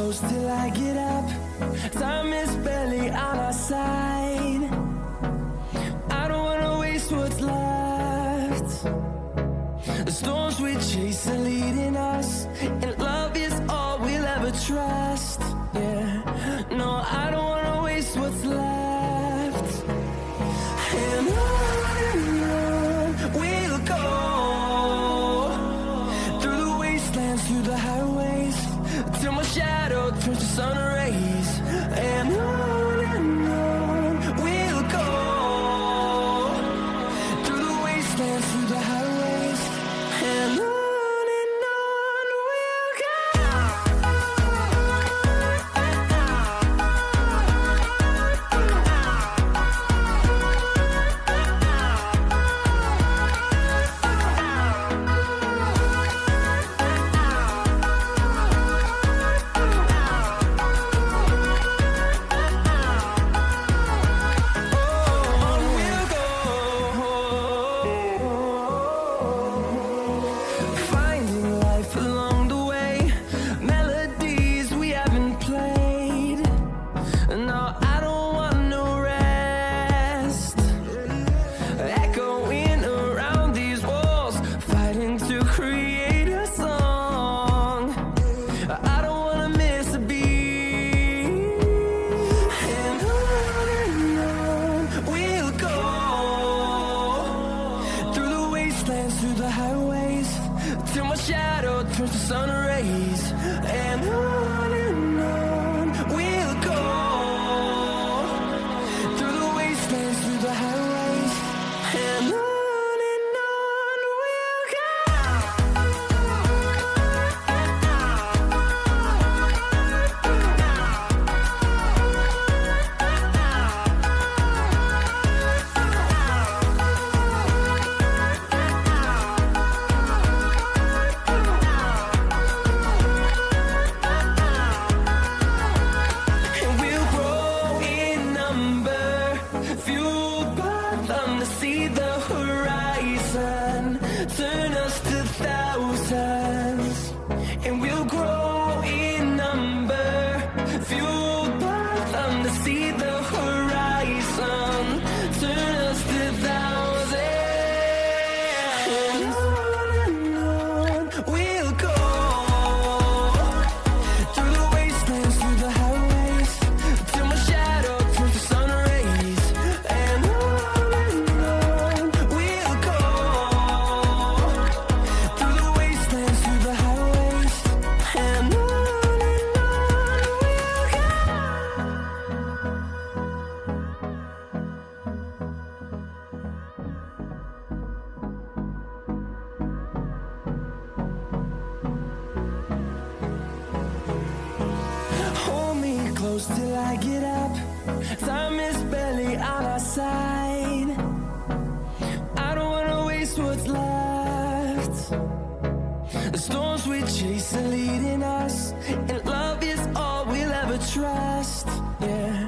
close till I get up. Time is barely on our side. I don't wanna waste what's left. The storms we chase are leading us, and love is all we'll ever trust. Yeah, no, I don't wanna waste what's left. And on we'll go, through the wastelands, through the highways, till my shadow turns to sun rays. And on we'll go, through the wastelands, through the highways, and on we'll go. Finding life along the way, melodies we haven't played. No, I don't want no rest. Echoing around these walls, fighting to create a song. I don't wanna miss a beat. And on we'll go, through the wastelands, through the highways, till my shadow turns to sun rays. And on we'll go, through the wastelands, through the highways, and on we'll go. And we'll grow in number, fueled by them to see the horizon, turn us to thousands. And we'll grow in number, fueled by them to see the horizon, turn us to thousands. And on we'll go, through the wastelands, through the highways, till my shadow turns to sun rays. And on we'll go, through the wastelands, through the highways, and on we'll go. Hold me close till I get up. Time is barely on our side. I don't wanna waste what's left. The storms we chase are leading us, and love is all we'll ever trust. Yeah.